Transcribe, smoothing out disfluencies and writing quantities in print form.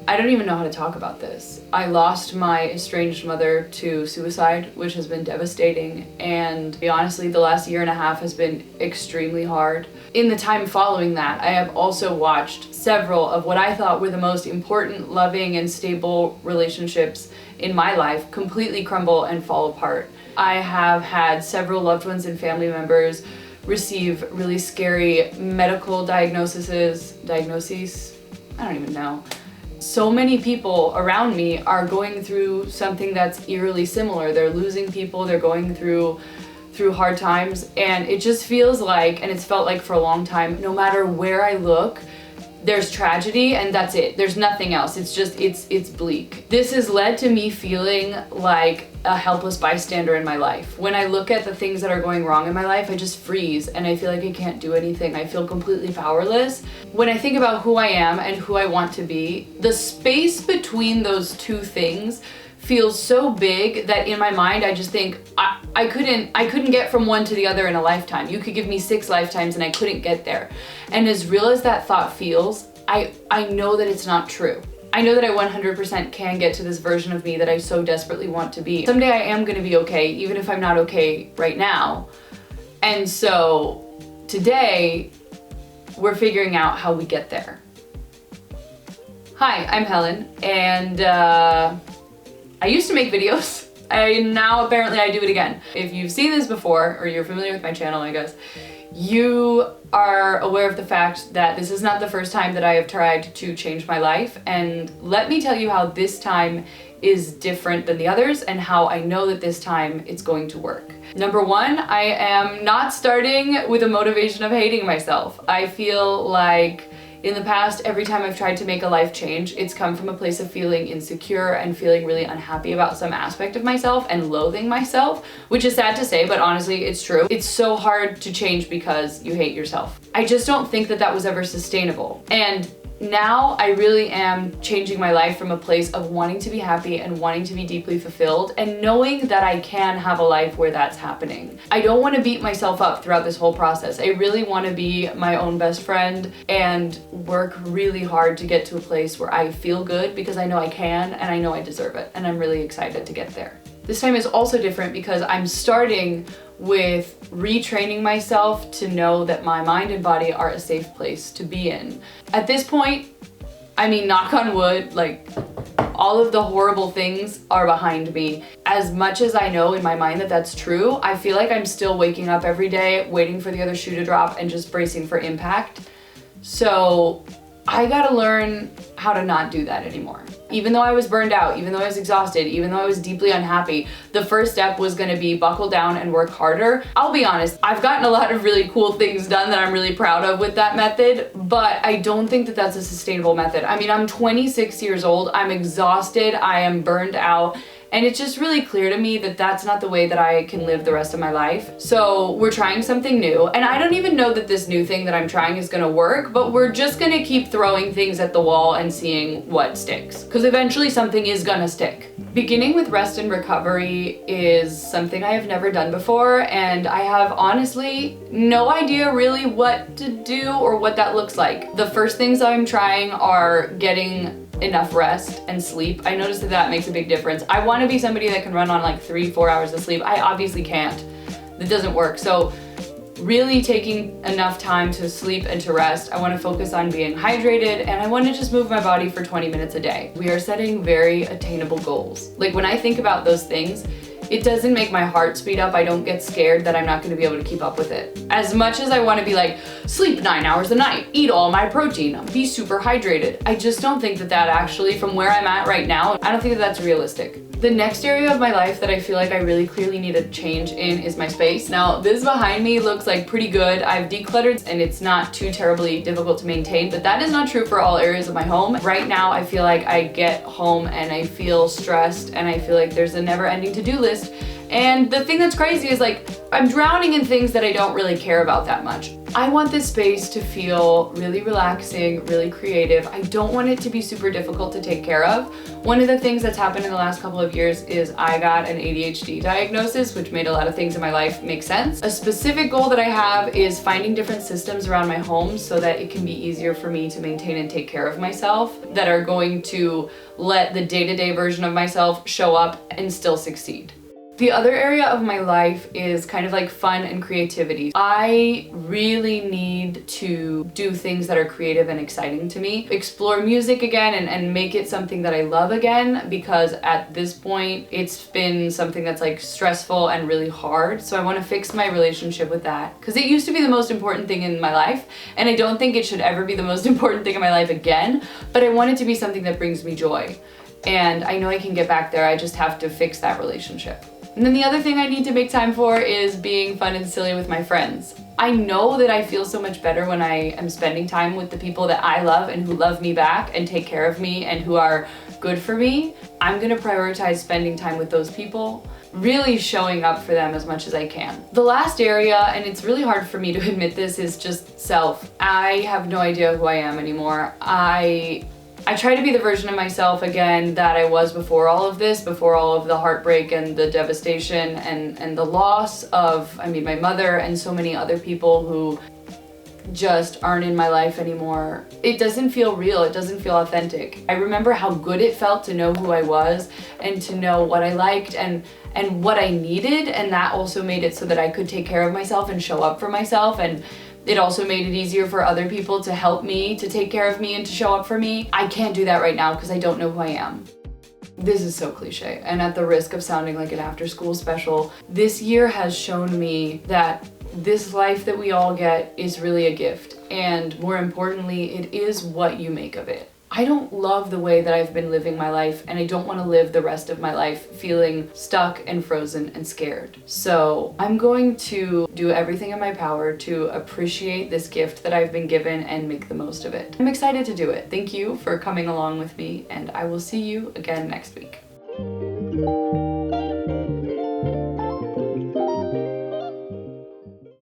I don't even know how to talk about this. I lost my estranged mother to suicide, which has been devastating, and honestly, the last year and a half has been extremely hard. In the time following that, I have also watched several of what I thought were the most important, loving, and stable relationships in my life completely crumble and fall apart. I have had several loved ones and family members receive really scary medical diagnoses, I don't even know. So many people around me are going through something that's eerily similar. They're losing people, they're going through hard times, and it just feels like, and it's felt like for a long time, no matter where I look, there's tragedy and that's it. There's nothing else. It's just, it's bleak. This has led to me feeling like a helpless bystander in my life. When I look at the things that are going wrong in my life, I just freeze and I feel like I can't do anything. I feel completely powerless. When I think about who I am and who I want to be, the space between those two things feels so big that in my mind I just think I couldn't get from one to the other in a lifetime. You could give me 6 lifetimes and I couldn't get there. And as real as that thought feels, I know that it's not true. I know that I 100% can get to this version of me that I so desperately want to be. Someday I am gonna be okay, even if I'm not okay right now. And so today we're figuring out how we get there. Hi, I'm Helen, and I used to make videos. Now apparently I do it again. If you've seen this before, or you're familiar with my channel, I guess, you are aware of the fact that this is not the first time that I have tried to change my life, and let me tell you how this time is different than the others and how I know that this time it's going to work. Number one, I am not starting with a motivation of hating myself. I feel like in the past, every time I've tried to make a life change, it's come from a place of feeling insecure and feeling really unhappy about some aspect of myself and loathing myself, which is sad to say, but honestly, it's true. It's so hard to change because you hate yourself. I just don't think that that was ever sustainable. And now I really am changing my life from a place of wanting to be happy and wanting to be deeply fulfilled and knowing that I can have a life where that's happening. I don't want to beat myself up throughout this whole process. I really want to be my own best friend and work really hard to get to a place where I feel good because I know I can and I know I deserve it, and I'm really excited to get there. This time is also different because I'm starting with retraining myself to know that my mind and body are a safe place to be in. At this point, I mean, knock on wood, like all of the horrible things are behind me. As much as I know in my mind that that's true, I feel like I'm still waking up every day, waiting for the other shoe to drop and just bracing for impact. So I gotta learn how to not do that anymore. Even though I was burned out, even though I was exhausted, even though I was deeply unhappy, the first step was gonna be buckle down and work harder. I'll be honest, I've gotten a lot of really cool things done that I'm really proud of with that method, but I don't think that that's a sustainable method. I mean, I'm 26 years old, I'm exhausted, I am burned out, and it's just really clear to me that that's not the way that I can live the rest of my life. So we're trying something new, and I don't even know that this new thing that I'm trying is gonna work, but we're just gonna keep throwing things at the wall and seeing what sticks, because eventually something is gonna stick. Beginning with rest and recovery is something I have never done before, and I have honestly no idea really what to do or what that looks like. The first things I'm trying are getting enough rest and sleep. I noticed that that makes a big difference. I want to be somebody that can run on like 3-4 hours of sleep. I obviously can't. That doesn't work. So really taking enough time to sleep and to rest. I want to focus on being hydrated, and I want to just move my body for 20 minutes a day. We are setting very attainable goals. Like when I think about those things, it doesn't make my heart speed up. I don't get scared that I'm not going to be able to keep up with it. As much as I want to be like, sleep 9 hours a night, eat all my protein, be super hydrated, I just don't think that that actually, from where I'm at right now, I don't think that that's realistic. The next area of my life that I feel like I really clearly need a change in is my space. Now, this behind me looks like pretty good. I've decluttered and it's not too terribly difficult to maintain, but that is not true for all areas of my home. Right now, I feel like I get home and I feel stressed and I feel like there's a never-ending to-do list. And the thing that's crazy is like, I'm drowning in things that I don't really care about that much. I want this space to feel really relaxing, really creative. I don't want it to be super difficult to take care of. One of the things that's happened in the last couple of years is I got an ADHD diagnosis, which made a lot of things in my life make sense. A specific goal that I have is finding different systems around my home so that it can be easier for me to maintain and take care of myself, that are going to let the day-to-day version of myself show up and still succeed. The other area of my life is kind of like fun and creativity. I really need to do things that are creative and exciting to me. Explore music again and make it something that I love again, because at this point it's been something that's like stressful and really hard. So I want to fix my relationship with that, because it used to be the most important thing in my life, and I don't think it should ever be the most important thing in my life again, but I want it to be something that brings me joy. And I know I can get back there, I just have to fix that relationship. And then the other thing I need to make time for is being fun and silly with my friends. I know that I feel so much better when I am spending time with the people that I love and who love me back and take care of me and who are good for me. I'm gonna prioritize spending time with those people, really showing up for them as much as I can. The last area, and it's really hard for me to admit this, is just self. I have no idea who I am anymore. I try to be the version of myself again that I was before all of this, before all of the heartbreak and the devastation and the loss of, my mother and so many other people who just aren't in my life anymore. It doesn't feel real, it doesn't feel authentic. I remember how good it felt to know who I was and to know what I liked and what I needed, and that also made it so that I could take care of myself and show up for myself, and it also made it easier for other people to help me, to take care of me and to show up for me. I can't do that right now because I don't know who I am. This is so cliche, and at the risk of sounding like an after-school special, this year has shown me that this life that we all get is really a gift, and more importantly, it is what you make of it. I don't love the way that I've been living my life, and I don't want to live the rest of my life feeling stuck and frozen and scared. So I'm going to do everything in my power to appreciate this gift that I've been given and make the most of it. I'm excited to do it. Thank you for coming along with me, and I will see you again next week.